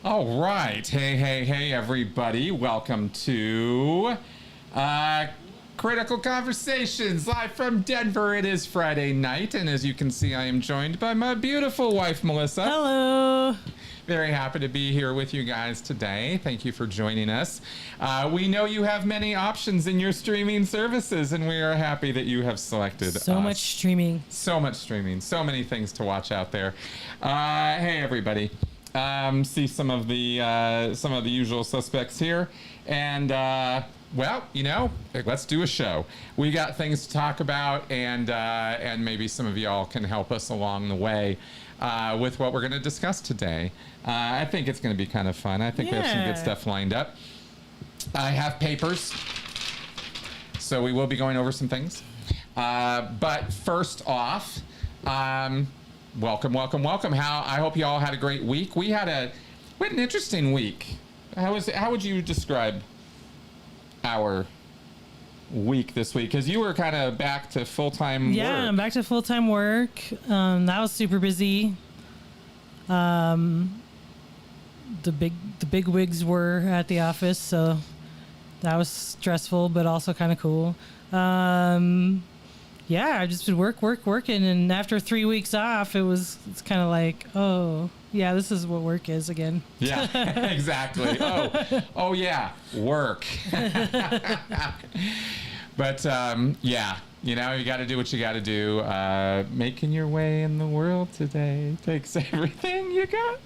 All right. Hey, everybody. Welcome to Critical Conversations, live from Denver. It is Friday night, and as you can see, I am joined by my beautiful wife, Melissa. Hello. Very happy to be here with you guys today. Thank you for joining us. We know you have many options in your streaming services, and we are happy that you have selected So us. much streaming. So much streaming. So many things to watch out there. Hey, everybody. See some of the usual suspects here, and well, you know, let's do a show. We got things to talk about, and maybe some of y'all can help us along the way with what we're going to discuss today. I think it's going to be kind of fun. I think we have some good stuff lined up. I have papers, so we will be going over some things. But first off, welcome. I hope you all had a great week. We had an interesting week. How would you describe our week this week? Because you were kind of back to full-time work. Yeah, I'm back to full-time work. That was super busy. The big wigs were at the office, so that was stressful, but also kind of cool. Yeah, I just been working, and after 3 weeks off, it's kind of like, oh, yeah, this is what work is again. Yeah, exactly. Oh yeah, work. But yeah, you know, you got to do what you got to do. Making your way in the world today takes everything you got.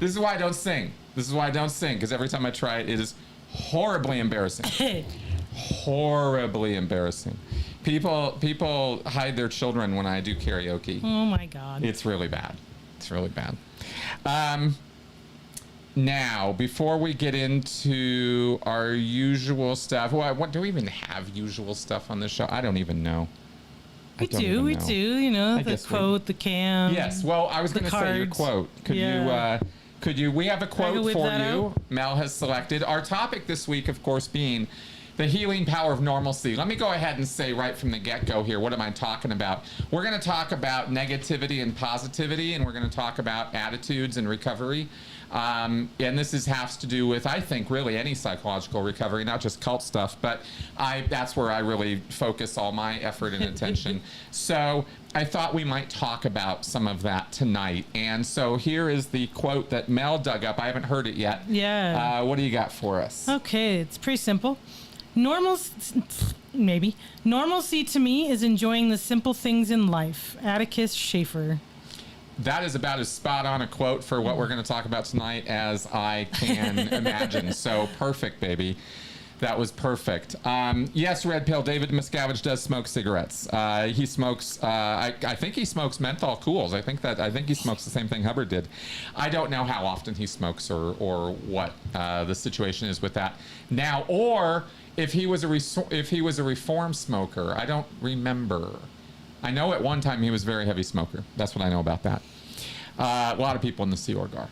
This is why I don't sing. Because every time I try it, it is horribly embarrassing. Horribly embarrassing. People hide their children when I do karaoke. Oh my God. It's really bad. Now, before we get into our usual stuff, what do we even have usual stuff on the show? I don't even know. We do. You know, the quote, the cam. Yes. Well, I was going to say your quote. Could you? We have a quote for you. Mel has selected our topic this week, of course, being the healing power of normalcy. Let me go ahead and say right from the get-go here, what am I talking about? We're going to talk about negativity and positivity, and we're going to talk about attitudes and recovery. And this has to do with, I think, really any psychological recovery, not just cult stuff, but that's where I really focus all my effort and attention. So I thought we might talk about some of that tonight. And so here is the quote that Mel dug up. I haven't heard it yet. Yeah. What do you got for us? Okay, it's pretty simple. Normalcy to me is enjoying the simple things in life. Atticus Schaefer. That is about as spot on a quote for what we're going to talk about tonight as I can imagine. So perfect, baby. That was perfect. Yes, Red Pill, David Miscavige does smoke cigarettes. He smokes, I think he smokes menthol cools. I think he smokes the same thing Hubbard did. I don't know how often he smokes or what the situation is with that now, or if he was a reform smoker. I don't remember. I know at one time he was a very heavy smoker. That's what I know about that. A lot of people in the Sea Org are.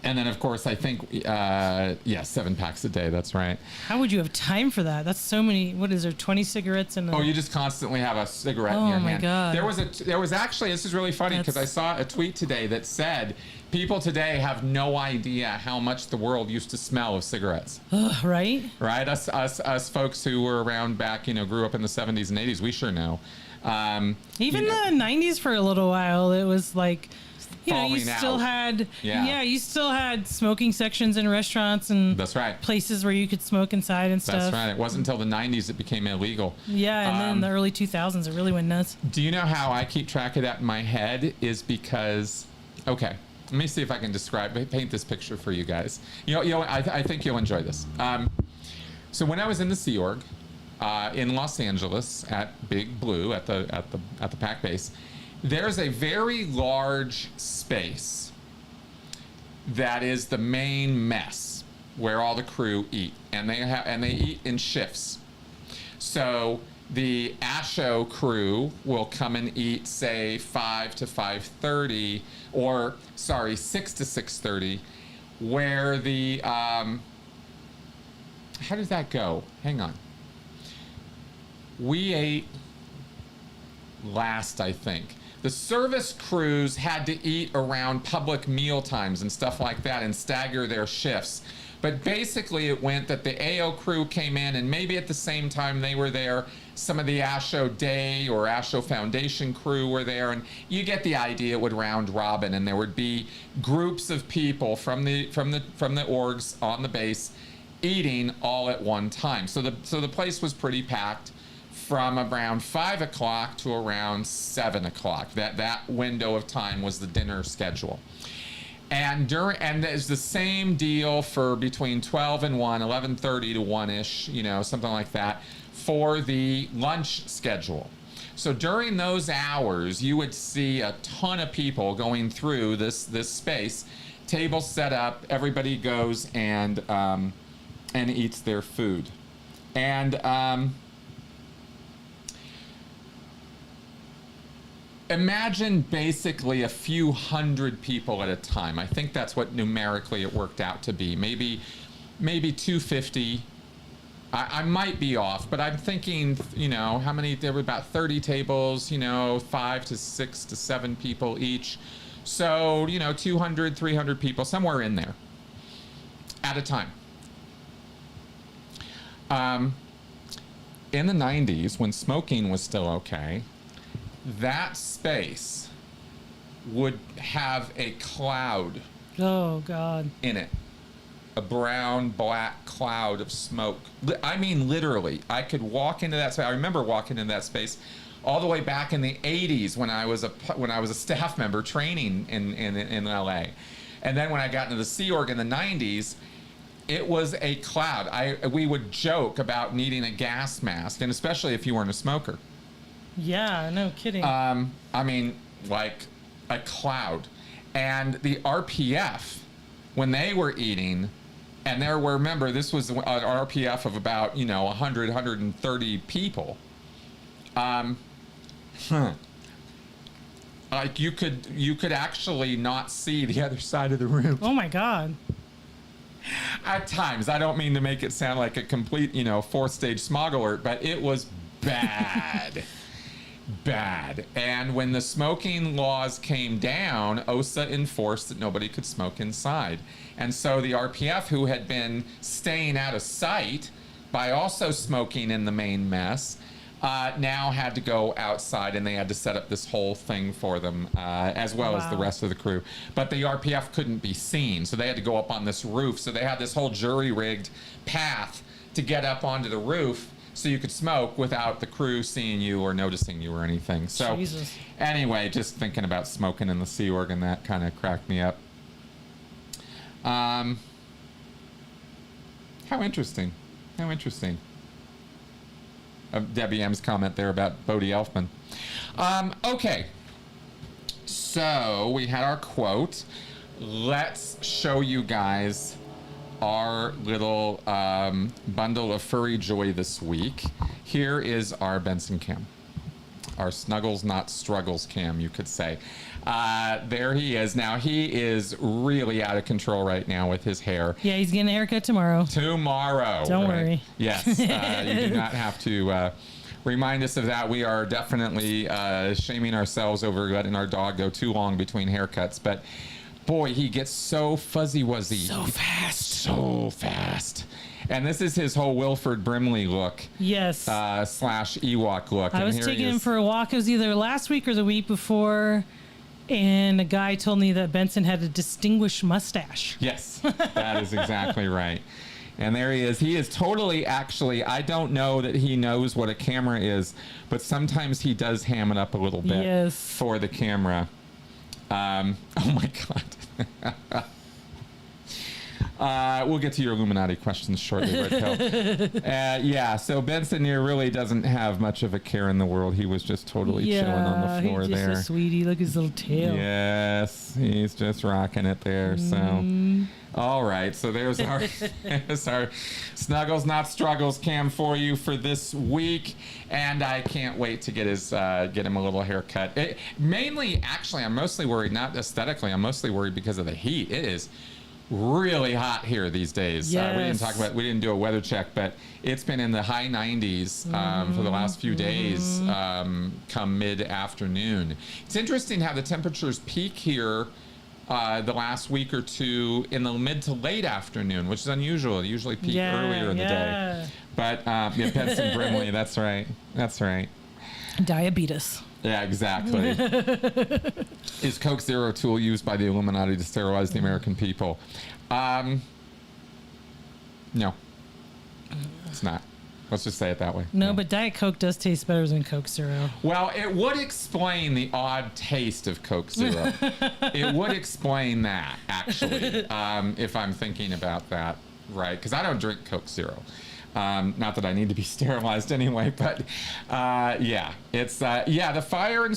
And then, of course, I think, 7 packs a day. That's right. How would you have time for that? That's so many. What is there, 20 cigarettes? Oh, you just constantly have a cigarette in your hand. Oh, my God. There was actually, this is really funny because I saw a tweet today that said, people today have no idea how much the world used to smell of cigarettes. Right? Right? Us folks who were around back, grew up in the 70s and 80s, we sure know. Even the 90s for a little while, it was like, you still out. you still had smoking sections in restaurants and that's right. places where you could smoke inside and stuff. That's right. It wasn't until the 90s it became illegal. Yeah, and then in the early 2000s, it really went nuts. Do you know how I keep track of that in my head? Is because, okay, let me see if I can paint this picture for you guys. I think you'll enjoy this. So when I was in the Sea Org, in Los Angeles at Big Blue at the PAC base, there's a very large space that is the main mess where all the crew eat, and they eat in shifts. So the ASHO crew will come and eat, say 5 to 5:30, or 6 to 6:30, where the how does that go? Hang on. We ate last, I think. The service crews had to eat around public meal times and stuff like that and stagger their shifts. But basically it went that the AO crew came in, and maybe at the same time they were there, some of the ASHO Day or ASHO Foundation crew were there, and you get the idea. It would round robin, and there would be groups of people from the orgs on the base eating all at one time. So the place was pretty packed from around 5 o'clock to around 7 o'clock. That window of time was the dinner schedule. And there's the same deal for between 12 and 1, 11:30 to 1-ish, something like that, for the lunch schedule. So during those hours, you would see a ton of people going through this space, tables set up, everybody goes and eats their food. And imagine basically a few hundred people at a time. I think that's what numerically it worked out to be. Maybe 250. I might be off, but I'm thinking, how many? There were about 30 tables, 5 to 6 to 7 people each. So, 200, 300 people, somewhere in there at a time. In the 90s, when smoking was still okay, that space would have a cloud in it. A brown, black cloud of smoke. I mean, literally, I could walk into that space. I remember walking into that space all the way back in the 80s when I was a staff member training in LA. And then when I got into the Sea Org in the 90s, it was a cloud. We would joke about needing a gas mask, and especially if you weren't a smoker. Yeah, no kidding. I mean, like a cloud. And the RPF, when they were eating, and there were, remember, this was an RPF of about, 100, 130 people. Like you could actually not see the other side of the room. Oh my God. At times, I don't mean to make it sound like a complete, 4th-stage smog alert, but it was bad. Bad. And when the smoking laws came down, OSA enforced that nobody could smoke inside. And so the RPF, who had been staying out of sight by also smoking in the main mess, now had to go outside, and they had to set up this whole thing for them, as well as the rest of the crew. But the RPF couldn't be seen, so they had to go up on this roof. So they had this whole jury-rigged path to get up onto the roof so you could smoke without the crew seeing you or noticing you or anything. So Jesus. Anyway, just thinking about smoking in the Sea Org, and that kind of cracked me up. How interesting. How interesting. Debbie M's comment there about Bodie Elfman. Okay. So we had our quote. Let's show you guys our little bundle of furry joy this week. Here is our Benson cam. Our snuggles, not struggles cam, you could say. There he is. Now, he is really out of control right now with his hair. Yeah, he's getting a haircut tomorrow. Don't worry. Yes, you do not have to remind us of that. We are definitely shaming ourselves over letting our dog go too long between haircuts. But, boy, he gets so fuzzy-wuzzy. So fast. And this is his whole Wilford Brimley look. Yes. Slash Ewok look. I was taking him for a walk. It was either last week or the week before, and a guy told me that Benson had a distinguished mustache. Yes, that is exactly right. And there he is. He is totally, actually, I don't know that he knows what a camera is, but sometimes he does ham it up a little bit for the camera. Oh my God. We'll get to your Illuminati questions shortly, Red Pill. Yeah, so Benson here really doesn't have much of a care in the world. He was just totally chilling on the floor he's just there. a sweetie. Look at his little tail. Yes, he's just rocking it there. So, all right. So there's our Snuggles Not Struggles cam for you for this week, and I can't wait to get him a little haircut. Mainly, actually, I'm mostly worried not aesthetically. I'm mostly worried because of the heat. It is really hot here these days. Yes. We didn't do a weather check, but it's been in the high 90s for the last few days, come mid-afternoon. It's interesting how the temperatures peak here the last week or two in the mid to late afternoon, which is unusual. They usually peak earlier in the day. But yeah, Benson Brimley, that's right. That's right. Diabetes. Yeah, exactly. Is Coke Zero a tool used by the Illuminati to sterilize the American people? No. It's not. Let's just say it that way. No, but Diet Coke does taste better than Coke Zero. Well, it would explain the odd taste of Coke Zero. It would explain that, actually, if I'm thinking about that right. Because I don't drink Coke Zero. Not that I need to be sterilized anyway, but yeah, it's the fire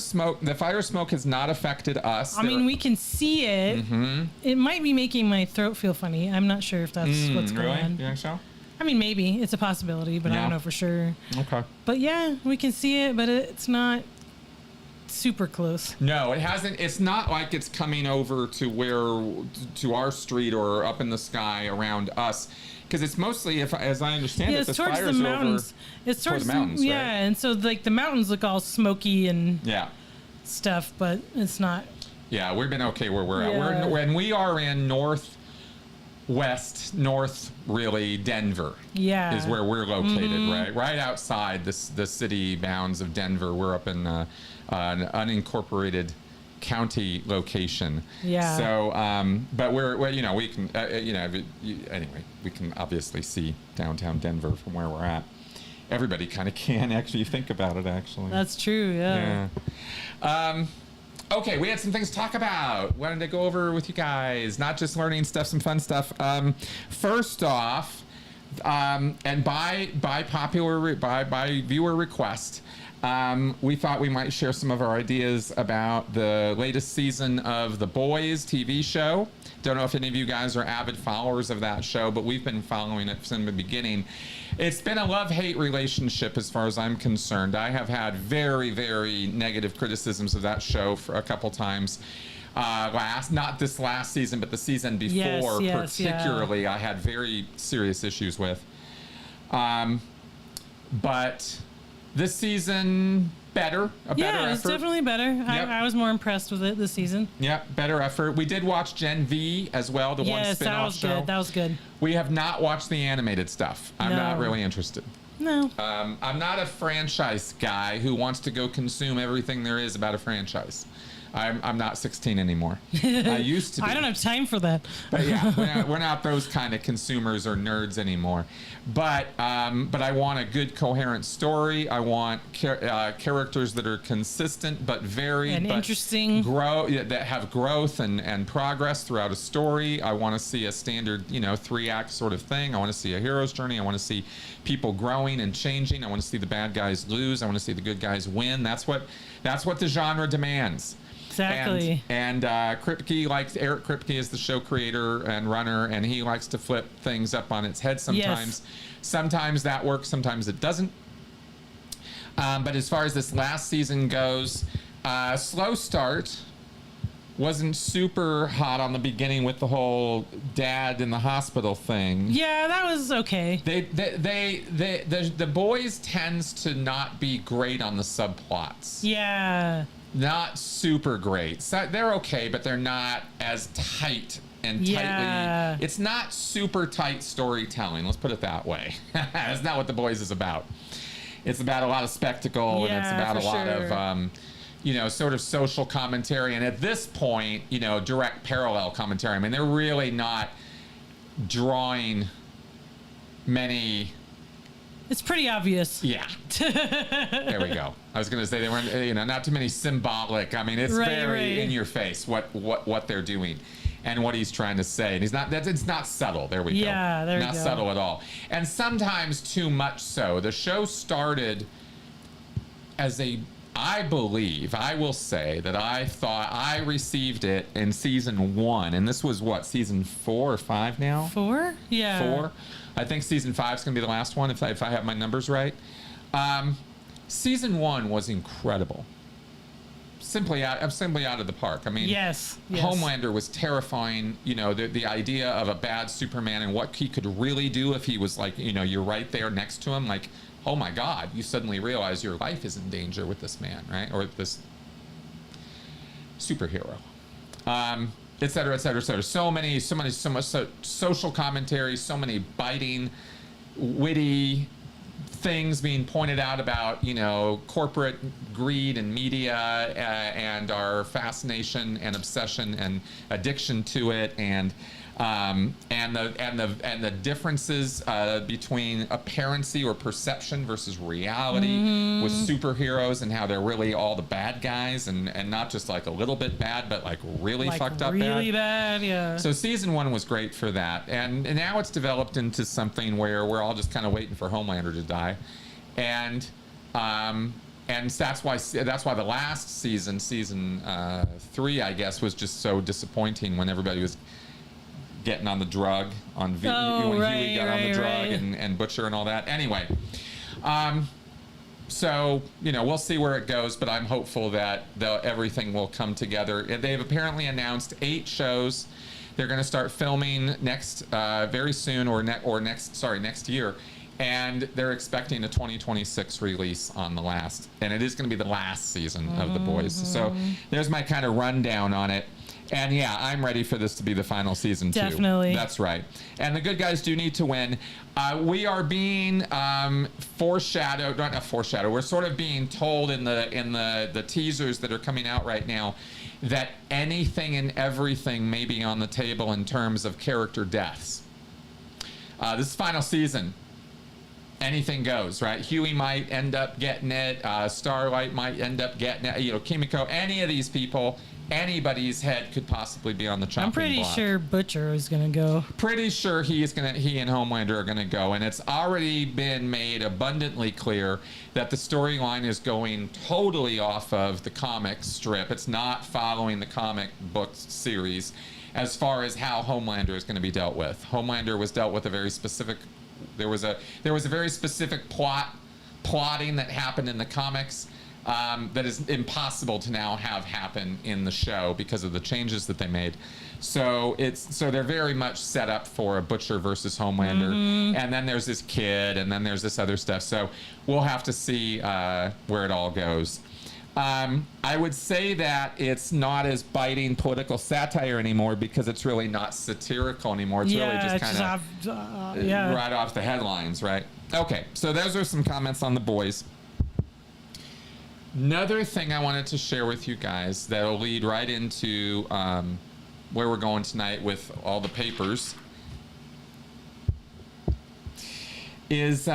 smoke has not affected us. I mean, we can see it. Mm-hmm. It might be making my throat feel funny. I'm not sure if that's what's going on. You think so? I mean, maybe it's a possibility, but I don't know for sure. Okay. But yeah, we can see it, but it's not super close. No, it hasn't. It's not like it's coming over to our street or up in the sky around us. Because it's mostly, as I understand it, it's towards the mountains. It's towards the mountains, right? Yeah, and so like the mountains look all smoky and stuff, but it's not. Yeah, we've been okay where we're at. We are in north really Denver. Yeah, is where we're located, right? Right outside the city bounds of Denver. We're up in an unincorporated county location. Yeah. So, but we can, anyway, we can obviously see downtown Denver from where we're at. Everybody kind of can actually think about it, actually. That's true, yeah. Okay, we had some things to talk about. Wanted to go over with you guys, not just learning stuff, some fun stuff. First off, and by viewer request, we thought we might share some of our ideas about the latest season of The Boys TV show. Don't know if any of you guys are avid followers of that show, but we've been following it from the beginning. It's been a love-hate relationship as far as I'm concerned. I have had very, very negative criticisms of that show for a couple times. Not this last season, but the season before, particularly, I had very serious issues with. But this season, better effort. Yeah, it's definitely better. Yep. I was more impressed with it this season. Yeah, better effort. We did watch Gen V as well, the one spin-off show. Good. That was good. We have not watched the animated stuff. I'm not really interested. No. I'm not a franchise guy who wants to go consume everything there is about a franchise. I'm not 16 anymore. I used to be. I don't have time for that. But yeah, we're not those kind of consumers or nerds anymore. But I want a good, coherent story. I want characters that are consistent but varied and interesting. That have growth and progress throughout a story. I want to see a standard, 3-act sort of thing. I want to see a hero's journey. I want to see people growing and changing. I want to see the bad guys lose. I want to see the good guys win. That's what the genre demands. Exactly. And Eric Kripke is the show creator and runner, and he likes to flip things up on its head sometimes. Yes. Sometimes that works, sometimes it doesn't. But as far as this last season goes, slow start. Wasn't super hot on the beginning with the whole dad in the hospital thing. Yeah, that was okay. The Boys tends to not be great on the subplots. Yeah. Not super great. So they're okay, but they're not as tight and tightly. Yeah. It's not super tight storytelling. Let's put it that way. That's not what The Boys is about. It's about a lot of spectacle, and it's about a lot of, sort of social commentary. And at this point, direct parallel commentary. I mean, they're really not drawing many. It's pretty obvious. Yeah. There we go. I was going to say they weren't, not too many symbolic. I mean, it's very in your face what they're doing and what he's trying to say. And it's not subtle. There we go. Yeah, there we go. Not subtle at all. And sometimes too much so. The show started as I believe, I will say that I thought I received it in season 1. And this was what, season 4 or 5 now? 4? Yeah. 4. I think season 5 is going to be the last one if I have my numbers right. Season 1 was incredible. simply out of the park. I mean, yes. Homelander was terrifying. You know, the idea of a bad Superman and what he could really do if he was like, you know, you're right there next to him. Like, oh my God, you suddenly realize your life is in danger with this man, right? Or this superhero. Et cetera, et cetera, et cetera. So much social commentary, so many biting, witty things being pointed out about, you know, corporate greed and media and our fascination and obsession and addiction to it, and the differences between apparency or perception versus reality with superheroes, and how they're really all the bad guys, and not just like a little bit bad, but like really fucked up really bad. Yeah. So season 1 was great for that, and now it's developed into something where we're all just kind of waiting for Homelander to die, and that's why the last season 3, I guess, was just so disappointing when everybody was getting on the drug on Huey got on the drug and Butcher and all that. Anyway, so, you know, we'll see where it goes, but I'm hopeful that everything will come together. They've apparently announced 8 shows. They're going to start filming very soon, next year. And they're expecting a 2026 release on the last. And it is going to be the last season of The Boys. So there's my kind of rundown on it. And yeah, I'm ready for this to be the final season too. Definitely. That's right. And the good guys do need to win. We are being foreshadowed, not foreshadowed. We're sort of being told in the teasers that are coming out right now that anything and everything may be on the table in terms of character deaths. This is final season. Anything goes, right? Huey might end up getting it. Starlight might end up getting it. You know, Kimiko, any of these people, anybody's head could possibly be on the chopping block. I'm pretty sure Butcher is going to go. Pretty sure he and Homelander are going to go. And it's already been made abundantly clear that the storyline is going totally off of the comic strip. It's not following the comic book series as far as how Homelander is going to be dealt with. Homelander was dealt with a very specific... There was a very specific plotting that happened in the comics that is impossible to now have happen in the show because of the changes that they made. So they're very much set up for a Butcher versus Homelander, and then there's this kid, and then there's this other stuff. So we'll have to see where it all goes. I would say that it's not as biting political satire anymore because it's really not satirical anymore. It's really just kind of right off the headlines, right? Okay, so those are some comments on The Boys. Another thing I wanted to share with you guys that'll lead right into where we're going tonight with all the papers is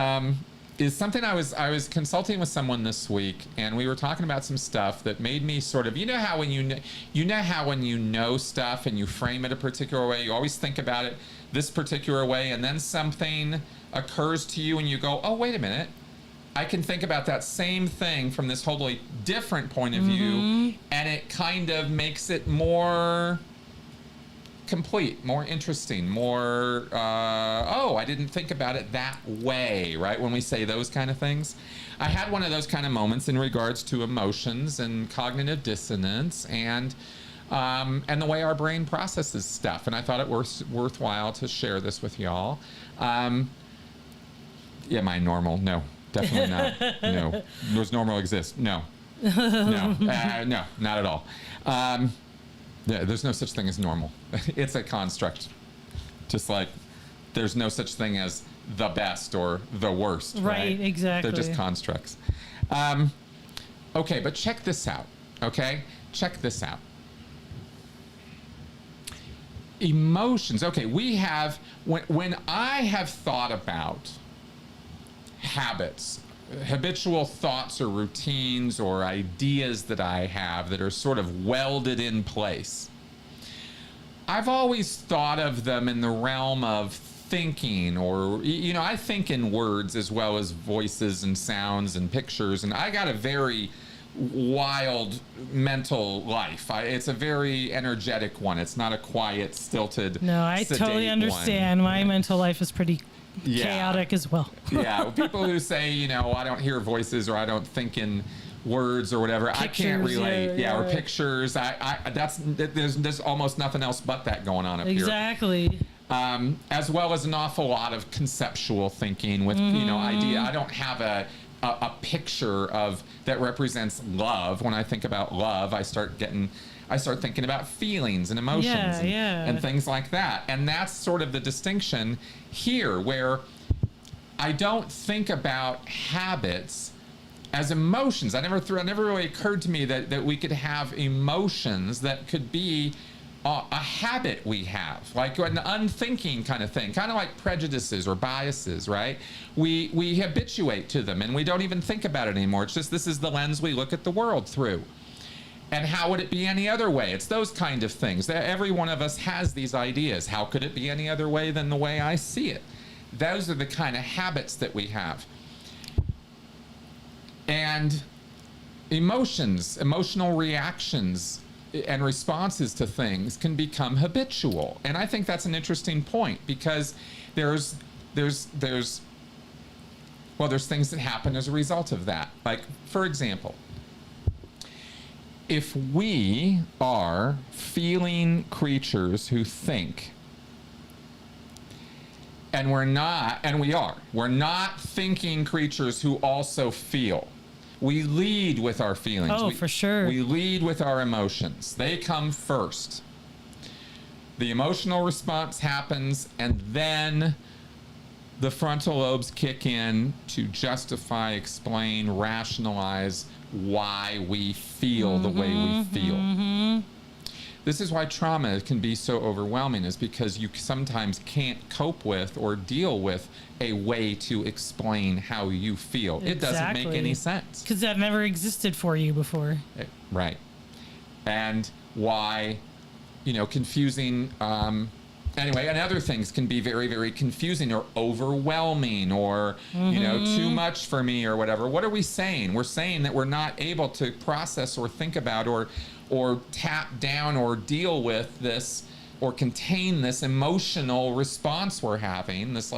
something I was consulting with someone this week, and we were talking about some stuff that made me sort of, you know how when you know stuff and you frame it a particular way, you always think about it this particular way, and then something occurs to you and you go, oh, wait a minute, I can think about that same thing from this wholly different point of view, and it kind of makes it more complete, more interesting, more, I didn't think about it that way, right? When we say those kind of things. I had one of those kind of moments in regards to emotions and cognitive dissonance and the way our brain processes stuff. And I thought it worthwhile to share this with y'all. Am I normal? No, definitely not. No. Does normal exist? No. No, not at all. Yeah, there's no such thing as normal. It's a construct. Just like there's no such thing as the best or the worst. Right, exactly. They're just constructs. Okay, but check this out. Okay? Check this out. Emotions. Okay, we have, when I have thought about habits, habitual thoughts or routines or ideas that I have that are sort of welded in place, I've always thought of them in the realm of thinking, or, you know, I think in words as well as voices and sounds and pictures, and I got a very wild mental life. It's a very energetic one. It's not a quiet, stilted, No, I totally understand. My mental life is pretty chaotic as well. Yeah, people who say, you know, I don't hear voices or I don't think in words or whatever. I can't Pictures, relate. yeah, Or yeah. pictures. There's almost nothing else but that going on up here. Exactly. As well as an awful lot of conceptual thinking with idea. I don't have a picture of that represents love. When I think about love, I start thinking about feelings and emotions and things like that. And that's sort of the distinction here, where I don't think about habits as emotions. It never really occurred to me that we could have emotions that could be a habit we have, like an unthinking kind of thing, kind of like prejudices or biases, right? We habituate to them and we don't even think about it anymore. It's just, this is the lens we look at the world through. And how would it be any other way? It's those kind of things. Every one of us has these ideas. How could it be any other way than the way I see it? Those are the kind of habits that we have. And emotions, emotional reactions, and responses to things can become habitual. And I think that's an interesting point, because there's things that happen as a result of that. Like, for example, if we are feeling creatures who think, and we're not thinking creatures who also feel. We lead with our feelings. Oh, for sure. We lead with our emotions. They come first. The emotional response happens, and then the frontal lobes kick in to justify, explain, rationalize why we feel the way we feel. This is why trauma can be so overwhelming, is because you sometimes can't cope with or deal with a way to explain how you feel. It doesn't make any sense. Because that never existed for you before. Right. And why, confusing, anyway, and other things can be very, very confusing or overwhelming or, too much for me or whatever. What are we saying? We're saying that we're not able to process or think about or tap down or deal with this or contain this emotional response we're having, this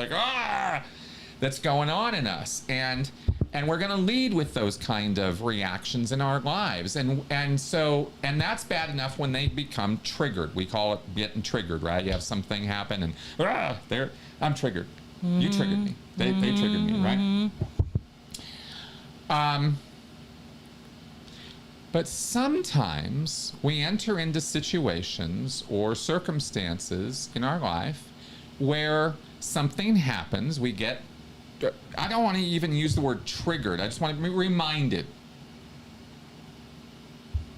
that's going on in us. And we're going to lead with those kind of reactions in our lives. And that's bad enough when they become triggered. We call it getting triggered, right? You have something happen and I'm triggered. You triggered me. They triggered me, right? But sometimes we enter into situations or circumstances in our life where something happens. We get, I don't want to even use the word triggered. I just want to be reminded.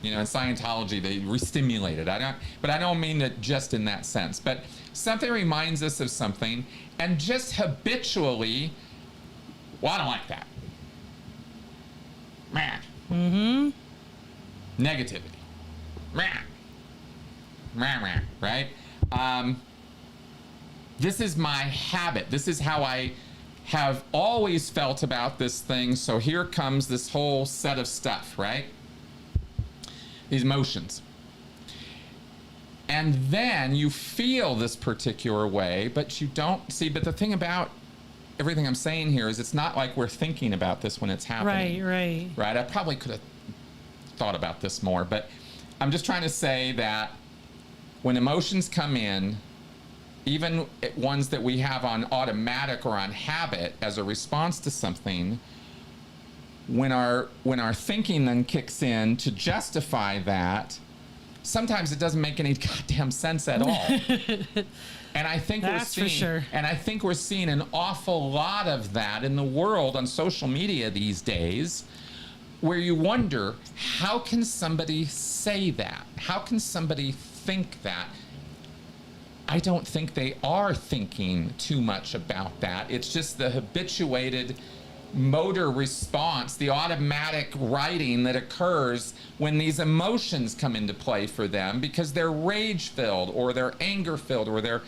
In Scientology, they re-stimulate it. But I don't mean it just in that sense. But something reminds us of something, and just habitually, I don't like that. Negativity. Right? This is my habit. This is how I have always felt about this thing. So here comes this whole set of stuff, right? These emotions. And then you feel this particular way, but you don't see. But the thing about everything I'm saying here is it's not like we're thinking about this when it's happening. Right. I probably could have thought about this more, but I'm just trying to say that when emotions come in, even ones that we have on automatic or on habit as a response to something, when our thinking then kicks in to justify that, sometimes it doesn't make any goddamn sense at all. And I think we're seeing an awful lot of that in the world on social media these days, where you wonder, how can somebody say that? How can somebody think that? I don't think they are thinking too much about that. It's just the habituated motor response, the automatic writing that occurs when these emotions come into play for them, because they're rage-filled or they're anger-filled or they're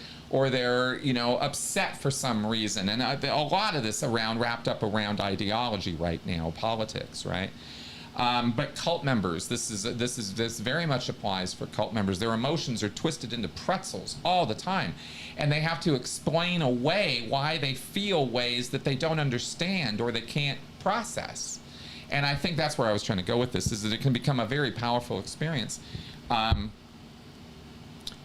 upset for some reason. And a lot of this wrapped up around ideology right now, politics, right? But cult members, this very much applies for cult members. Their emotions are twisted into pretzels all the time, and they have to explain away why they feel ways that they don't understand or they can't process. And I think that's where I was trying to go with this, is that it can become a very powerful experience.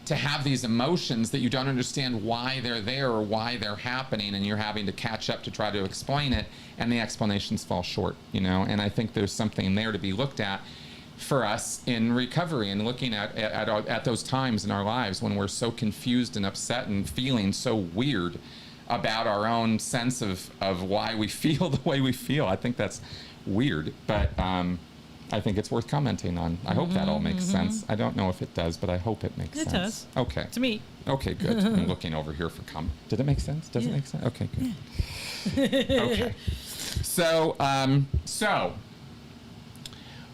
To have these emotions that you don't understand why they're there or why they're happening, and you're having to catch up to try to explain it, and the explanations fall short, you know. And I think there's something there to be looked at for us in recovery, and looking at those times in our lives when we're so confused and upset and feeling so weird about our own sense of why we feel the way we feel. I think that's weird, but I think it's worth commenting on. I hope that all makes sense. I don't know if it does, but I hope it makes sense. It does. Okay. To me. Okay, good. I'm looking over here for Did it make sense? Does it make sense? Okay, good. Okay. So,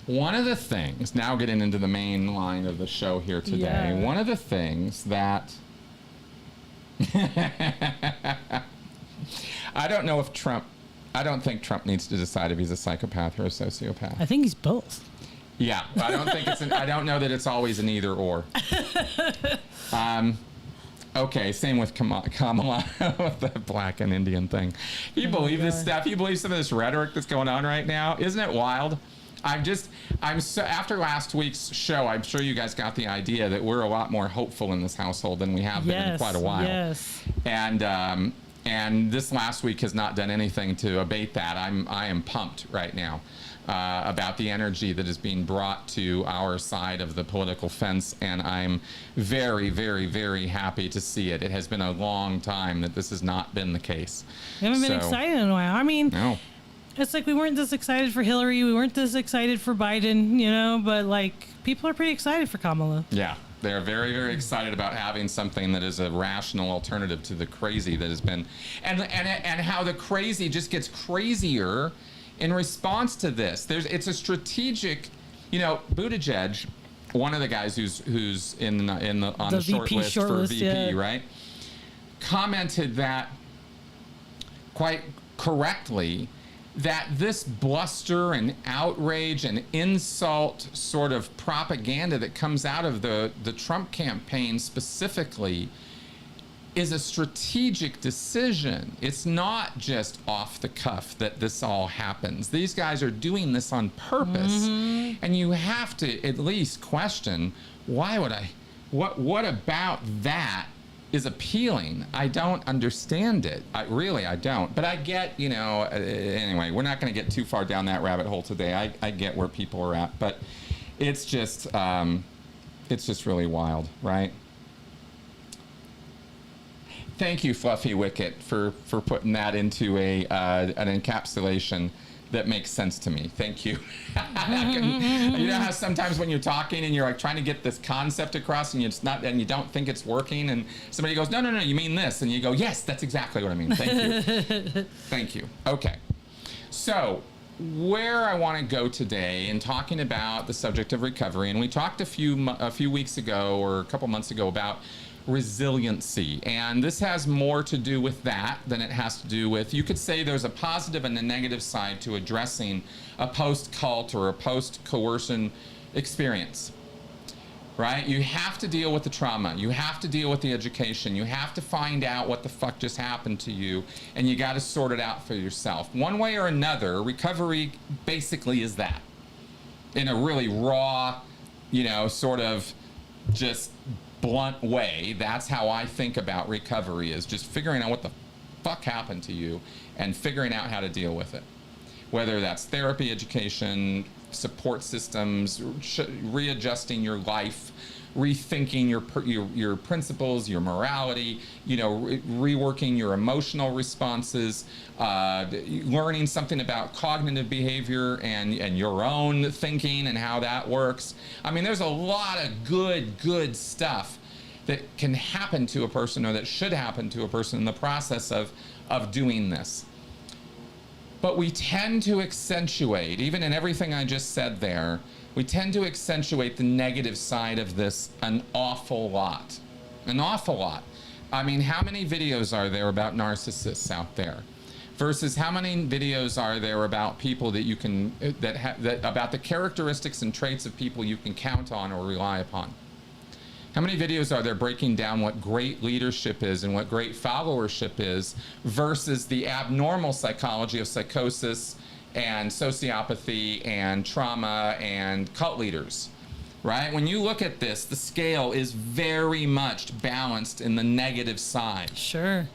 one of the things, now getting into the main line of the show here today, one of the things that I don't think Trump needs to decide if he's a psychopath or a sociopath. I think he's both. Yeah, I don't think I don't know that it's always an either or. Okay, same with Kamala with the black and Indian thing. You believe this stuff? You believe some of this rhetoric that's going on right now? Isn't it wild? After last week's show, I'm sure you guys got the idea that we're a lot more hopeful in this household than we have been in quite a while. Yes. And this last week has not done anything to abate that. I am pumped right now about the energy that is being brought to our side of the political fence, and I'm very, very, very happy to see it. It has been a long time that this has not been the case. We haven't been excited in a while. I mean, no. It's like we weren't this excited for Hillary. We weren't this excited for Biden, you know, but like people are pretty excited for Kamala. Yeah. They're very, very excited about having something that is a rational alternative to the crazy that has been, and how the crazy just gets crazier in response to this. It's a strategic, you know, Buttigieg, one of the guys who's on the short list for VP, right, commented that quite correctly, that this bluster and outrage and insult sort of propaganda that comes out of the Trump campaign specifically is a strategic decision. It's not just off the cuff that this all happens. These guys are doing this on purpose. And you have to at least question, what about that is appealing? I don't understand it. I don't. But I get, you know, anyway, we're not going to get too far down that rabbit hole today. I get where people are at, but it's just really wild, right? Thank you, Fluffy Wicket, for putting that into an encapsulation that makes sense to me. Thank you. You know how sometimes when you're talking and you're like trying to get this concept across and you don't think it's working, and somebody goes, no, you mean this, and you go, yes, that's exactly what I mean. Thank you. Thank you. Okay. So where I want to go today in talking about the subject of recovery, and we talked a few weeks ago or a couple months ago about resiliency, and this has more to do with that than it has to do with, you could say there's a positive and a negative side to addressing a post-cult or a post-coercion experience, right? You have to deal with the trauma, you have to deal with the education, you have to find out what the fuck just happened to you, and you got to sort it out for yourself. One way or another, recovery basically is that, in a really raw, you know, sort of just blunt way. That's how I think about recovery, is just figuring out what the fuck happened to you and figuring out how to deal with it. Whether that's therapy, education, support systems, readjusting your life, rethinking your principles, your morality, you know, reworking your emotional responses, learning something about cognitive behavior and your own thinking and how that works. I mean, there's a lot of good stuff that can happen to a person, or that should happen to a person in the process of doing this. But we tend to accentuate, even in everything I just said there, we tend to accentuate the negative side of this an awful lot. An awful lot. I mean, how many videos are there about narcissists out there? Versus how many videos are there about people that you can, about the characteristics and traits of people you can count on or rely upon? How many videos are there breaking down what great leadership is and what great followership is versus the abnormal psychology of psychosis and sociopathy and trauma and cult leaders, right? When you look at this, the scale is very much balanced in the negative side. Sure.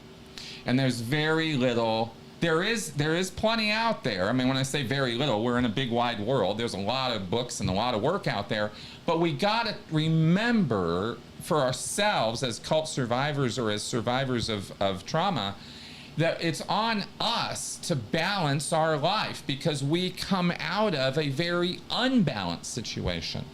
And there's very little, there is plenty out there. I mean, when I say very little, we're in a big wide world. There's a lot of books and a lot of work out there, but we got to remember for ourselves as cult survivors or as survivors of trauma, that it's on us to balance our life because we come out of a very unbalanced situation.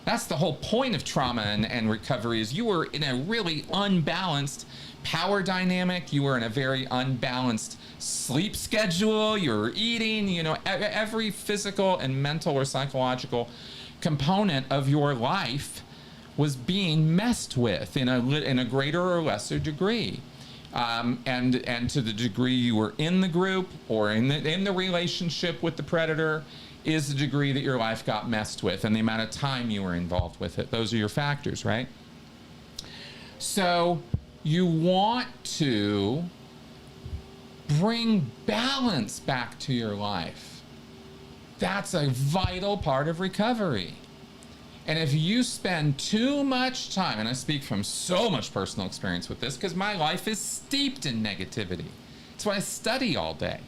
That's the whole point of trauma and recovery is you were in a really unbalanced power dynamic. You were in a very unbalanced sleep schedule. You were eating, you know, every physical and mental or psychological component of your life was being messed with in a greater or lesser degree. And to the degree you were in the group or in the relationship with the predator is the degree that your life got messed with and the amount of time you were involved with it. Those are your factors, right? So you want to bring balance back to your life. That's a vital part of recovery. And if you spend too much time, and I speak from so much personal experience with this because my life is steeped in negativity. It's why I study all day.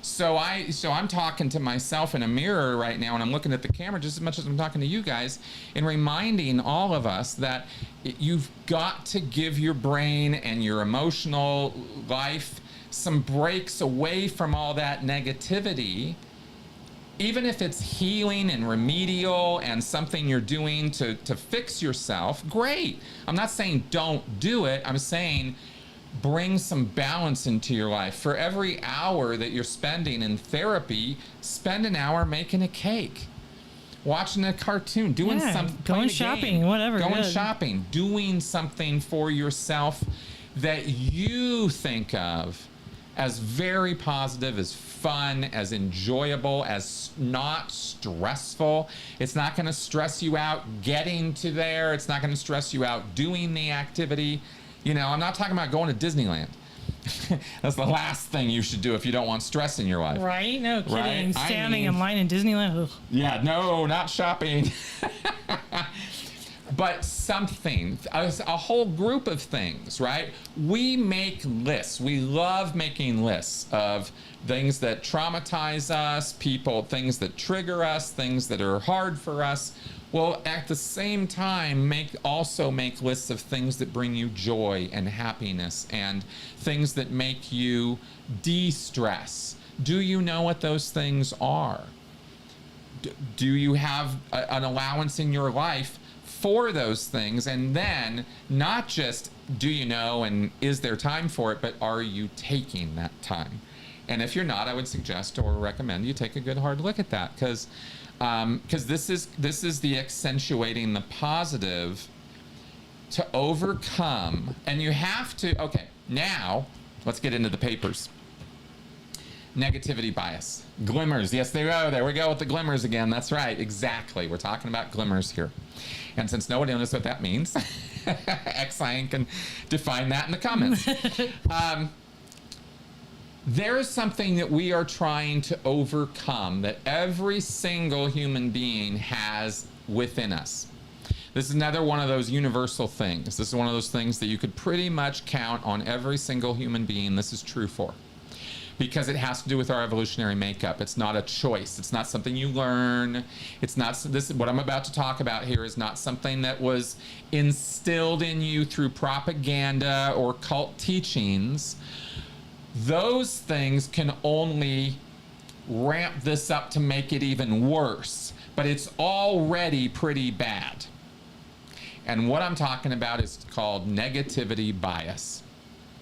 So I'm talking to myself in a mirror right now, and I'm looking at the camera just as much as I'm talking to you guys and reminding all of us that you've got to give your brain and your emotional life some breaks away from all that negativity. Even if it's healing and remedial and something you're doing to fix yourself, great. I'm not saying don't do it. I'm saying bring some balance into your life. For every hour that you're spending in therapy, spend an hour making a cake, watching a cartoon, doing something, going shopping, whatever. Going shopping, doing something for yourself that you think of as very positive, as fun, as enjoyable, as not stressful. It's not going to stress you out getting to there. It's not going to stress you out doing the activity. You know, I'm not talking about going to Disneyland. That's the last thing you should do if you don't want stress in your life. Right? No kidding. Right? Standing in line in Disneyland. Ugh. Yeah, no, not shopping. But something, a whole group of things, right? We make lists. We love making lists of things that traumatize us, things that trigger us, things that are hard for us. Well, at the same time, also make lists of things that bring you joy and happiness and things that make you de-stress. Do you know what those things are? Do you have an allowance in your life for those things? And then not just do you know and is there time for it, but are you taking that time? And if you're not, I would suggest or recommend you take a good hard look at that because this is the accentuating the positive to overcome. And you have to, okay, now let's get into the papers. Negativity bias. Glimmers. Yes, there we go with the glimmers again. That's right. Exactly. We're talking about glimmers here. And since nobody knows what that means, Xenu can define that in the comments. There is something that we are trying to overcome that every single human being has within us. This is another one of those universal things. This is one of those things that you could pretty much count on every single human being this is true for. Because it has to do with our evolutionary makeup. It's not a choice. It's not something you learn. It's not this. What I'm about to talk about here is not something that was instilled in you through propaganda or cult teachings. Those things can only ramp this up to make it even worse. But it's already pretty bad. And what I'm talking about is called negativity bias.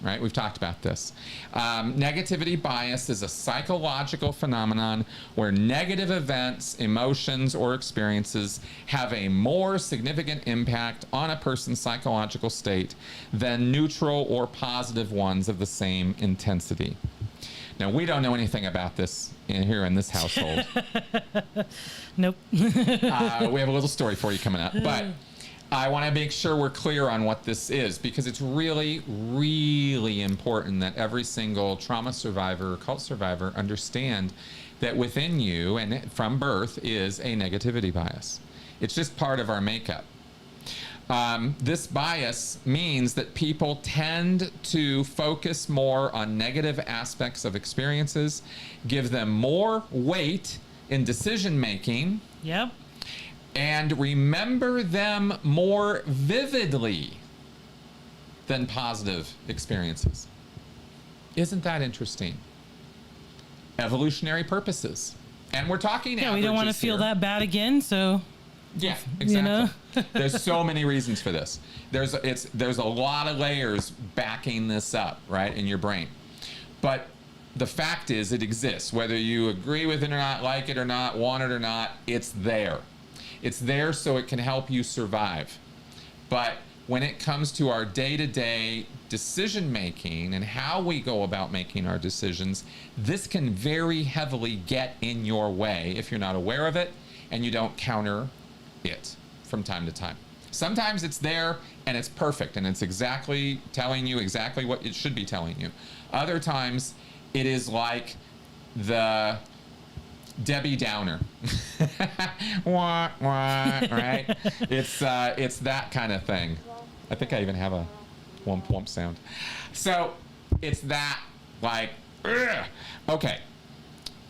Right? We've talked about this. Negativity bias is a psychological phenomenon where negative events, emotions, or experiences have a more significant impact on a person's psychological state than neutral or positive ones of the same intensity. Now, we don't know anything about this here in this household. Nope. We have a little story for you coming up. But I want to make sure we're clear on what this is because it's really, really important that every single trauma survivor or cult survivor understand that within you and from birth is a negativity bias. It's just part of our makeup. This bias means that people tend to focus more on negative aspects of experiences, give them more weight in decision making, Yep. and remember them more vividly than positive experiences. Isn't that interesting? Evolutionary purposes. And we're talking Yeah, we don't want to feel that bad again, so yeah, exactly. you know? There's so many reasons for this. There's a lot of layers backing this up, right, in your brain. But the fact is it exists. Whether you agree with it or not, like it or not, want it or not, it's there. It's there so it can help you survive. But when it comes to our day-to-day decision making and how we go about making our decisions, this can very heavily get in your way if you're not aware of it and you don't counter it from time to time. Sometimes it's there and it's perfect and it's exactly telling you exactly what it should be telling you. Other times it is like the Debbie Downer. Wah, wah, right? It's that kind of thing. I think I even have a whomp whomp sound. So it's that like, ugh. Okay.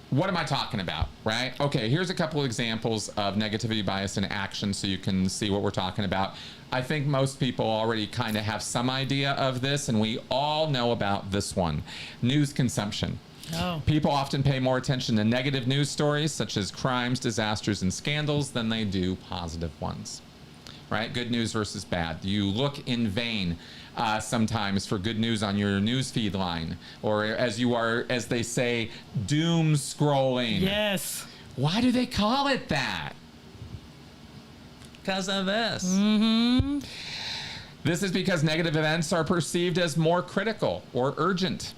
What am I talking about, right? Okay, here's a couple of examples of negativity bias in action so you can see what we're talking about. I think most people already kind of have some idea of this, and we all know about this one. News consumption. Oh. People often pay more attention to negative news stories, such as crimes, disasters, and scandals, than they do positive ones, right? Good news versus bad. You look in vain sometimes for good news on your news feed line, or as they say, doom scrolling. Yes. Why do they call it that? Because of this. Mm-hmm. This is because negative events are perceived as more critical or urgent,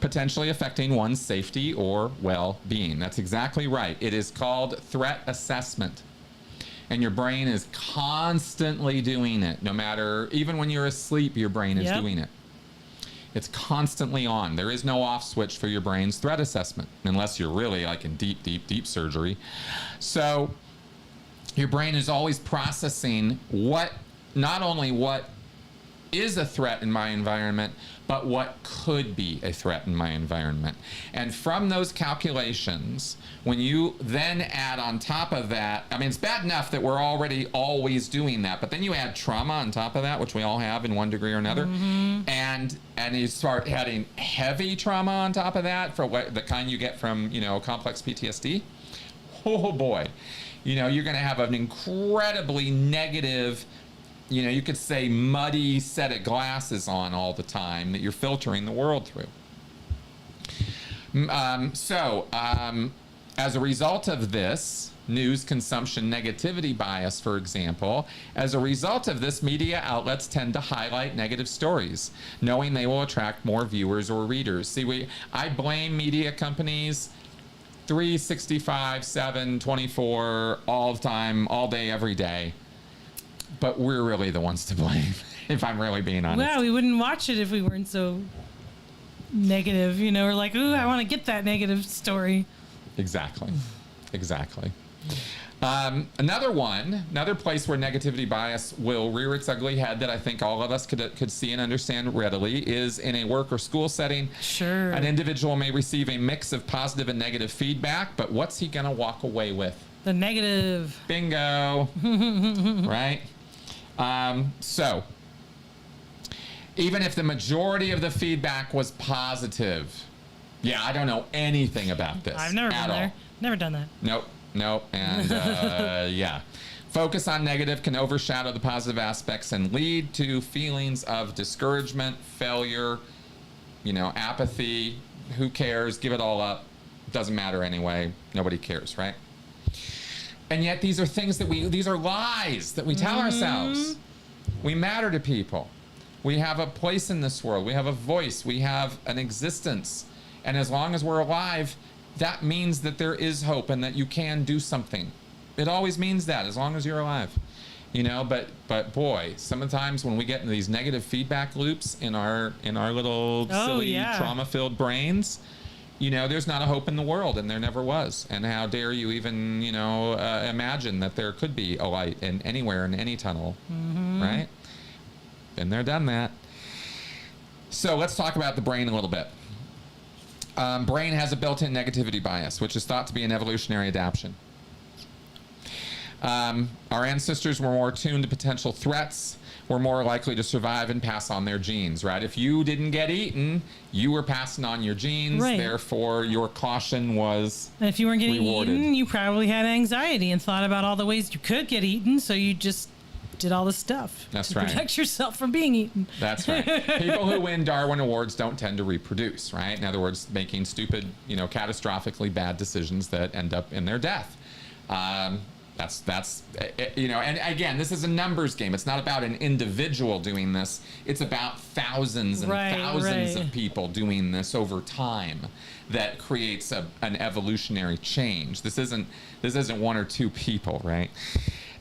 potentially affecting one's safety or well-being. That's exactly right. It is called threat assessment. And your brain is constantly doing it. No matter, even when you're asleep, your brain is doing it. It's constantly on. There is no off switch for your brain's threat assessment, unless you're really like in deep, deep, deep surgery. So your brain is always processing not only what is a threat in my environment, but what could be a threat in my environment. And from those calculations, when you then add on top of that, I mean, it's bad enough that we're already always doing that, but then you add trauma on top of that, which we all have in one degree or another, and you start adding heavy trauma on top of that for the kind you get from, complex PTSD. Oh boy, you're going to have an incredibly negative, you could say muddy set of glasses on all the time that you're filtering the world through. As a result of this news consumption negativity bias, for example, as a result of this, media outlets tend to highlight negative stories, knowing they will attract more viewers or readers. See, I blame media companies 365, 7, 24, all the time, all day, every day. But we're really the ones to blame, if I'm really being honest. Well, we wouldn't watch it if we weren't so negative, We're like, ooh, I want to get that negative story. Exactly. Another place where negativity bias will rear its ugly head that I think all of us could see and understand readily is in a work or school setting. Sure. An individual may receive a mix of positive and negative feedback, but what's he going to walk away with? The negative. Bingo. Right? So, even if the majority of the feedback was positive, I don't know anything about this. I've never been there. Never done that. Nope. And focus on negative can overshadow the positive aspects and lead to feelings of discouragement, failure, apathy. Who cares? Give it all up. Doesn't matter anyway. Nobody cares, right? And yet these are things these are lies that we tell ourselves. We matter to people. We have a place in this world. We have a voice. We have an existence. And as long as we're alive, that means that there is hope and that you can do something. It always means that, as long as you're alive. But boy, sometimes when we get into these negative feedback loops in our little silly trauma-filled brains, there's not a hope in the world, and there never was. And how dare you even, imagine that there could be a light anywhere in any tunnel, right? Been there, done that. So let's talk about the brain a little bit. Brain has a built-in negativity bias, which is thought to be an evolutionary adaptation. Our ancestors were more attuned to potential threats, were more likely to survive and pass on their genes, right? If you didn't get eaten, you were passing on your genes, right. Therefore your caution was And if you weren't getting rewarded. eaten, you probably had anxiety and thought about all the ways you could get eaten, so you just did all this stuff to protect yourself from being eaten. That's right. People who win Darwin Awards don't tend to reproduce, right? In other words, making stupid, catastrophically bad decisions that end up in their death. That's and again, this is a numbers game. It's not about an individual doing this. It's about thousands and thousands of people doing this over time that creates an evolutionary change. This isn't one or two people, right?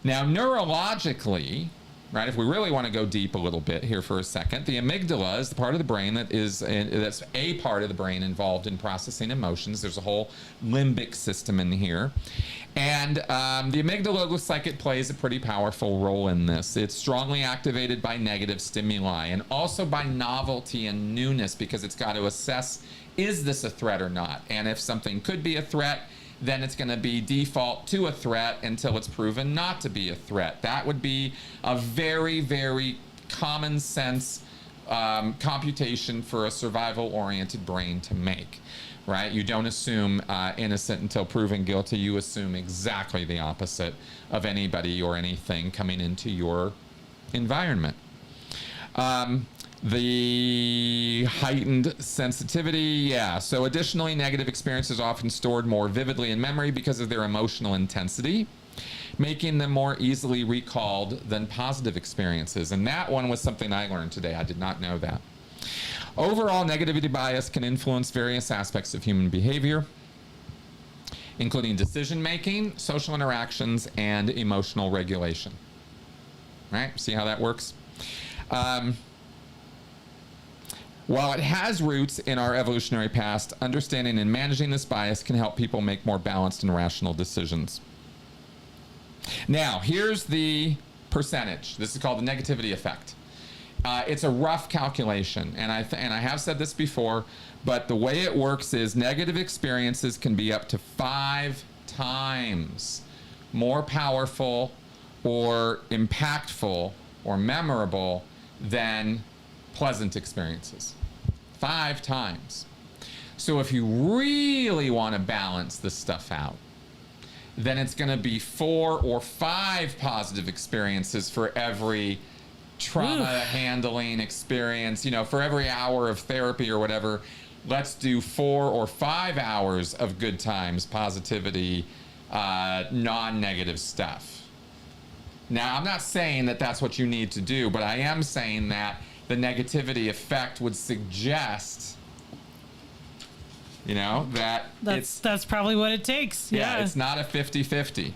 Now, neurologically, right, if we really want to go deep a little bit here for a second, the amygdala is the part of the brain that's a part of the brain involved in processing emotions. There's a whole limbic system in here. And the amygdala looks like it plays a pretty powerful role in this. It's strongly activated by negative stimuli and also by novelty and newness, because it's got to assess, is this a threat or not? And if something could be a threat, then it's going to be default to a threat until it's proven not to be a threat. That would be a very, very common sense computation for a survival-oriented brain to make, right? You don't assume innocent until proven guilty. You assume exactly the opposite of anybody or anything coming into your environment. The heightened sensitivity, so additionally, negative experiences are often stored more vividly in memory because of their emotional intensity, making them more easily recalled than positive experiences. And that one was something I learned today. I did not know that. Overall, negativity bias can influence various aspects of human behavior, including decision-making, social interactions, and emotional regulation. Right? See how that works? While it has roots in our evolutionary past, understanding and managing this bias can help people make more balanced and rational decisions. Now, here's the percentage. This is called the negativity effect. It's a rough calculation, and I have said this before, but the way it works is negative experiences can be up to 5 times more powerful or impactful or memorable than pleasant experiences. 5 times. So if you really want to balance this stuff out, then it's going to be 4 or 5 positive experiences for every trauma handling experience. For every hour of therapy or whatever, let's do 4 or 5 hours of good times, positivity, non-negative stuff. Now, I'm not saying that that's what you need to do, but I am saying that the negativity effect would suggest, that that's probably what it takes. Yeah, it's not a 50-50,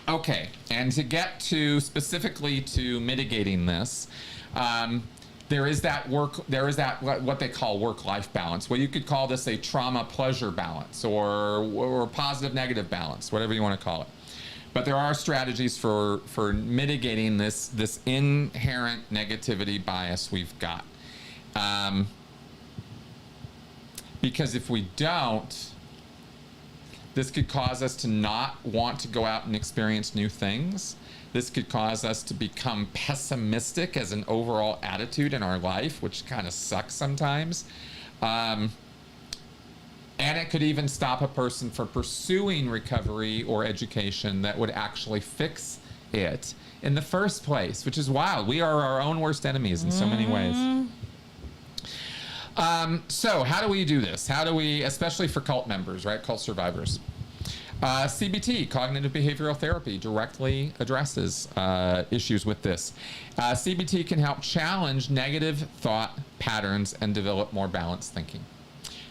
Okay, and to get specifically to mitigating this, there is what they call work-life balance. Well, you could call this a trauma-pleasure balance or positive-negative balance, whatever you want to call it. But there are strategies for mitigating this inherent negativity bias we've got. Because if we don't, this could cause us to not want to go out and experience new things. This could cause us to become pessimistic as an overall attitude in our life, which kind of sucks sometimes. And it could even stop a person from pursuing recovery or education that would actually fix it in the first place, which is wild. We are our own worst enemies in so many ways. So how do we do this? How do we, especially for cult members, right? Cult survivors. CBT, cognitive behavioral therapy, directly addresses issues with this. CBT can help challenge negative thought patterns and develop more balanced thinking.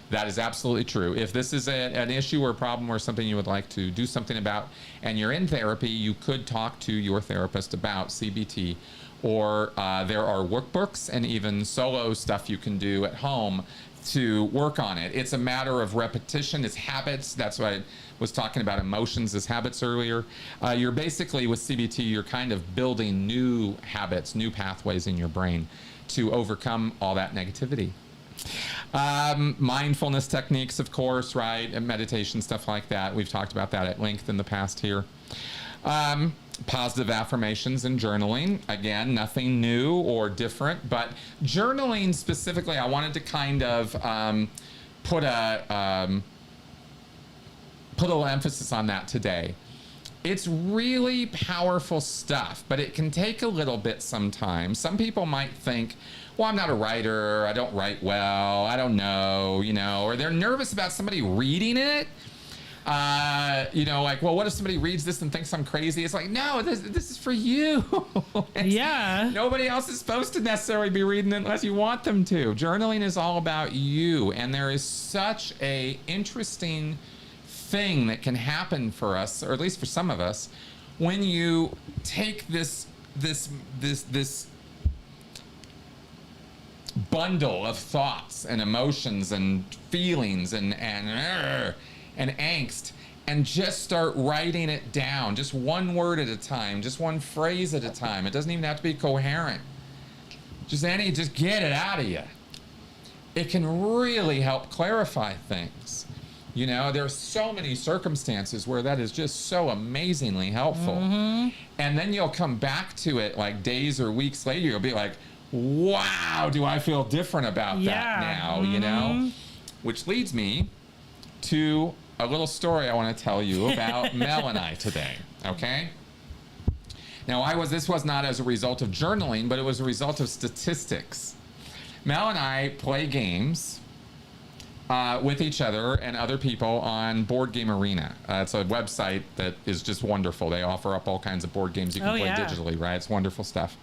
That is absolutely true. If this is an issue or a problem or something you would like to do something about, and you're in therapy, you could talk to your therapist about CBT, or there are workbooks and even solo stuff you can do at home to work on it. It's a matter of repetition. It's habits. That's why I was talking about emotions as habits earlier. You're basically, with CBT, you're kind of building new habits, new pathways in your brain to overcome all that negativity. Mindfulness techniques, of course, right? And meditation, stuff like that. We've talked about that at length in the past here. Positive affirmations and journaling. Again, nothing new or different, but journaling specifically, I wanted to kind of put a little emphasis on that today. It's really powerful stuff, but it can take a little bit sometimes. Some people might think, well, I'm not a writer, I don't write well, I don't know, or they're nervous about somebody reading it. Like, well, what if somebody reads this and thinks I'm crazy? It's like, no, this is for you. Yeah. Nobody else is supposed to necessarily be reading it unless you want them to. Journaling is all about you, and there is such a interesting thing that can happen for us, or at least for some of us, when you take this bundle of thoughts and emotions and feelings and angst, and just start writing it down, just one word at a time, just one phrase at a time. It doesn't even have to be coherent. Just get it out of you. It can really help clarify things. There are so many circumstances where that is just so amazingly helpful. Mm-hmm. And then you'll come back to it like days or weeks later. You'll be like, wow, do I feel different about that now, Mm-hmm. Which leads me to a little story I want to tell you about Mel and I today, okay? Now, this was not as a result of journaling, but it was a result of statistics. Mel and I play games with each other and other people on Board Game Arena. It's a website that is just wonderful. They offer up all kinds of board games you can play digitally, right? It's wonderful stuff.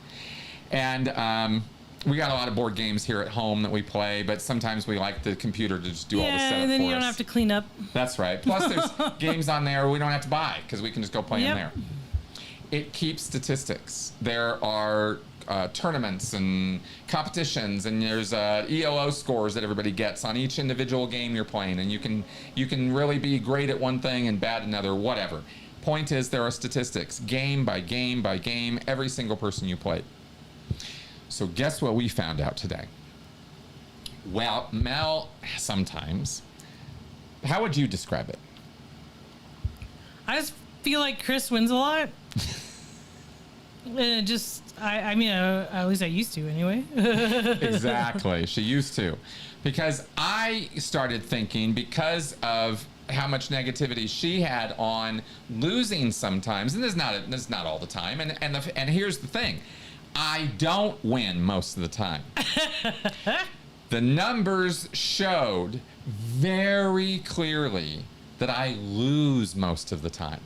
And we got a lot of board games here at home that we play, but sometimes we like the computer to just do all the setup for us. and then you don't have to clean up. That's right. Plus, there's games on there we don't have to buy because we can just go play them there. It keeps statistics. There are tournaments and competitions, and there's ELO scores that everybody gets on each individual game you're playing, and you can really be great at one thing and bad at another, whatever. Point is, there are statistics, game by game by game, every single person you play. So guess what we found out today? Well, Mel, sometimes, how would you describe it? I just feel like Chris wins a lot. And it just, I mean, at least I used to anyway. Exactly. She used to. Because I started thinking, because of how much negativity she had on losing sometimes, and this is not all the time, and here's the thing. I don't win most of the time. The numbers showed very clearly that I lose most of the time.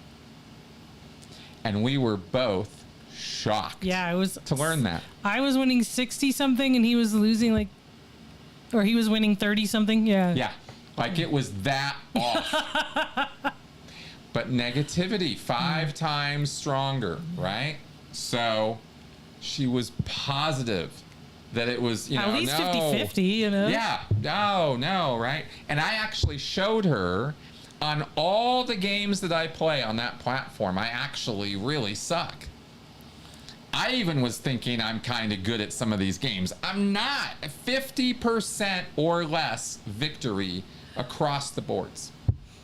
And we were both shocked to learn that. I was winning 60 something and he was losing or he was winning 30 something. Yeah. Yeah. Like it was that off. But negativity 5 times stronger, right? So she was positive that it was, at least 50-50, Yeah. No, right? And I actually showed her on all the games that I play on that platform, I actually really suck. I even was thinking I'm kind of good at some of these games. I'm not. 50% or less victory across the boards,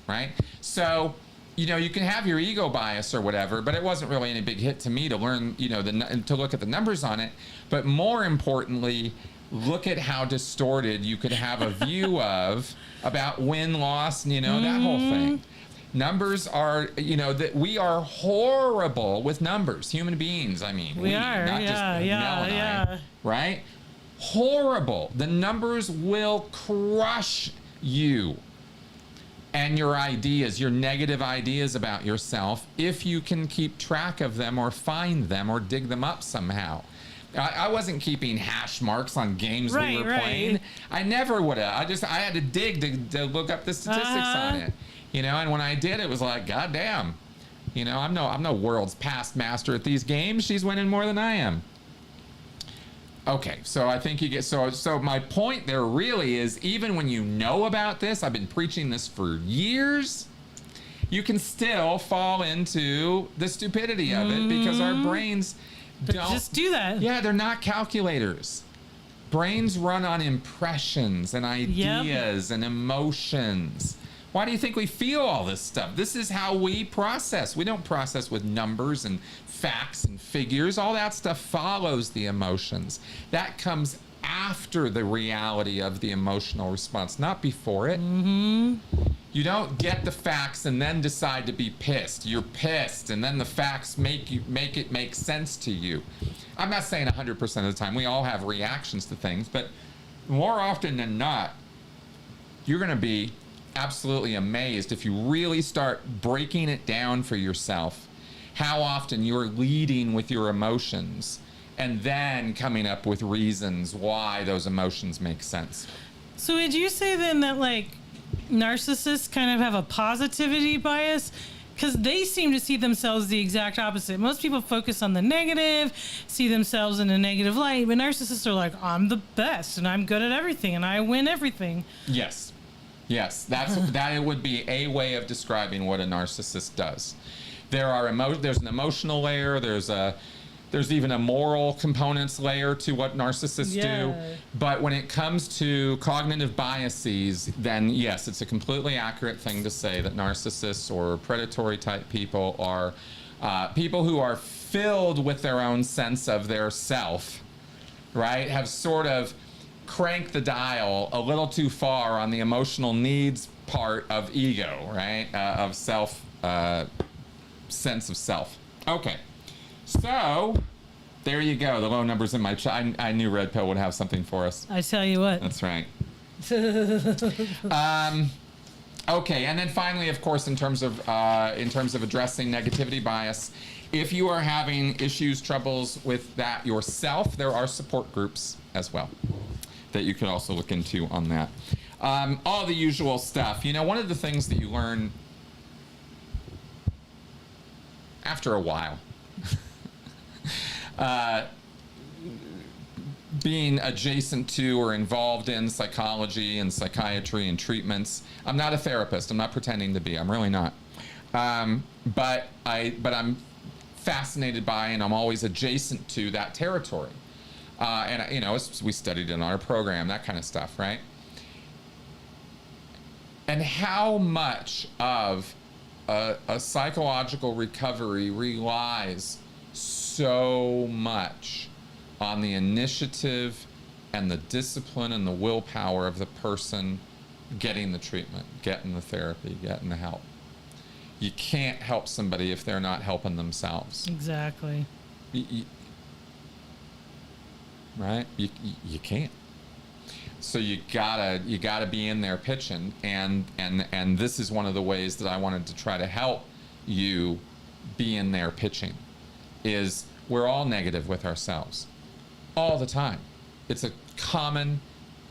right? So, you can have your ego bias or whatever, but it wasn't really any big hit to me to learn, to look at the numbers on it. But more importantly, look at how distorted you could have a view of about win-loss, that whole thing. Numbers are, that we are horrible with numbers, human beings, I mean. We are, not just Mel and I, right? Horrible. The numbers will crush you and your ideas, your negative ideas about yourself, if you can keep track of them or find them or dig them up somehow. I wasn't keeping hash marks on games we were playing. I never would have. I had to dig to look up the statistics on it. You know, and when I did, it was like, God damn. You know, I'm no world's past master at these games. She's winning more than I am. Okay, so I think you get so my point there really is, even when you know about this, I've been preaching this for years, you can still fall into the stupidity of it because our brains don't just do that. Yeah, they're not calculators. Brains run on impressions and ideas and emotions. Why do you think we feel all this stuff? This is how we process. We don't process with numbers and facts and figures. All that stuff follows the emotions. That comes after the reality of the emotional response, not before it. You don't get the facts and then decide to be pissed. You're pissed, and then the facts make it make sense to you. I'm not saying 100% of the time. We all have reactions to things, but more often than not, you're going to be absolutely amazed if you really start breaking it down for yourself, how often you're leading with your emotions and then coming up with reasons why those emotions make sense. So would you say then that like narcissists kind of have a positivity bias? Because they seem to see themselves the exact opposite. Most people focus on the negative, see themselves in a negative light, but narcissists are like, I'm the best and I'm good at everything and I win everything. Yes, that would be a way of describing what a narcissist does. There's an emotional layer. There's even a moral components layer to what narcissists do. But when it comes to cognitive biases, then yes, it's a completely accurate thing to say that narcissists or predatory type people are people who are filled with their own sense of their self, right? Have sort of crank the dial a little too far on the emotional needs part of ego, right? Of self, sense of self. Okay, so there you go. The low numbers in my I knew Red Pill would have something for us. I tell you what. That's right. Okay, and then finally, of course, in terms of addressing negativity bias, if you are having issues, troubles with that yourself, there are support groups as well that you could also look into on that. All the usual stuff. You know, one of the things that you learn after a while, being adjacent to or involved in psychology and psychiatry and treatments. I'm not a therapist. I'm not pretending to be. I'm really not. But I'm fascinated by, and I'm always adjacent to that territory. And, you know, we studied in our program, that kind of stuff, right? And how much of a psychological recovery relies so much on the initiative and the discipline and the willpower of the person getting the treatment, getting the therapy, getting the help. You can't help somebody if they're not helping themselves. Exactly. Right? You can't. So you gotta be in there pitching, and this is one of the ways that I wanted to try to help you be in there pitching. Is we're all negative with ourselves all the time. It's a common,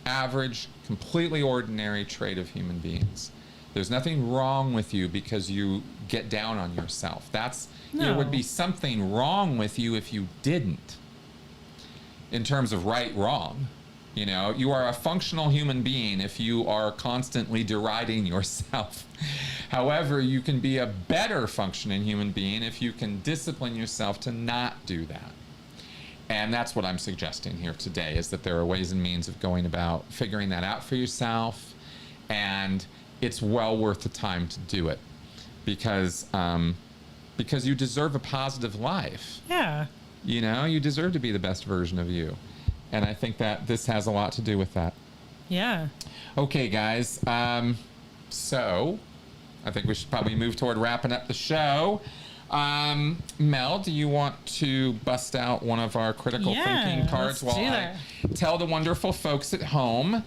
average, completely ordinary trait of human beings. There's nothing wrong with you because you get down on yourself. There would be something wrong with you if you didn't. In terms of right, wrong, you know, you are a functional human being if you are constantly deriding yourself. However, you can be a better functioning human being if you can discipline yourself to not do that. And that's what I'm suggesting here today, is that there are ways and means of going about figuring that out for yourself, and it's well worth the time to do it because you deserve a positive life. Yeah. You know, you deserve to be the best version of you. And I think that this has a lot to do with that. Yeah. Okay, guys. So I think we should probably move toward wrapping up the show. Mel, do you want to bust out one of our critical thinking cards while I tell the wonderful folks at home?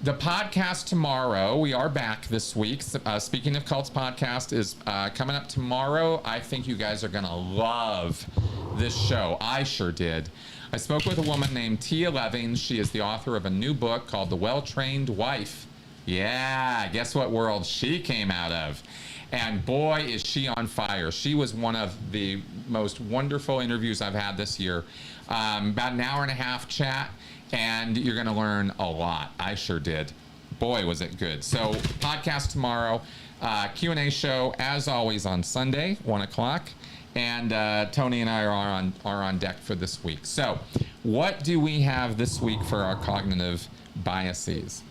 The podcast tomorrow, we are back this week. Speaking of Cults podcast is coming up tomorrow. I think you guys are going to love this show. I sure did. I spoke with a woman named Tia Leving. She is the author of a new book called The Well-Trained Wife. Yeah, guess what world she came out of? And boy, is she on fire. She was one of the most wonderful interviews I've had this year. About an hour and a half chat, and you're going to learn a lot. I sure did. Boy, was it good. So, podcast tomorrow, Q&A show, as always, on Sunday, 1 o'clock. And Tony and I are on deck for this week. So, what do we have this week for our cognitive biases?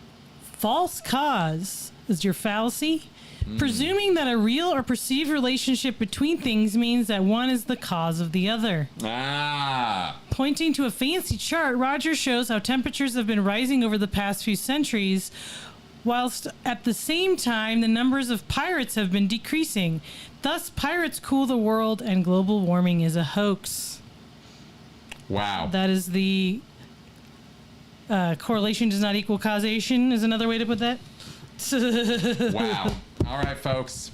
False cause is your fallacy. Presuming that a real or perceived relationship between things means that one is the cause of the other. Pointing to a fancy chart, Rogers shows how temperatures have been rising over the past few centuries, whilst at the same time the numbers of pirates have been decreasing. Thus, pirates cool the world and global warming is a hoax. Wow. That is the correlation does not equal causation is another way to put that. Wow. All right, folks.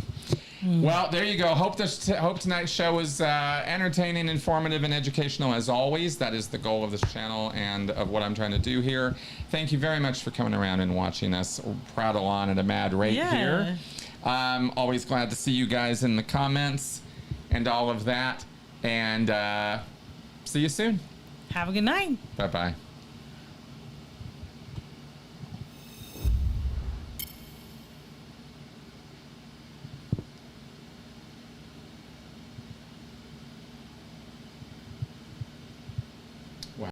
Well, there you go. Hope tonight's show was entertaining, informative, and educational as always. That is the goal of this channel and of what I'm trying to do here. Thank you very much for coming around and watching us prattle on at a mad rate here. Always glad to see you guys in the comments and all of that. And see you soon. Have a good night. Bye-bye.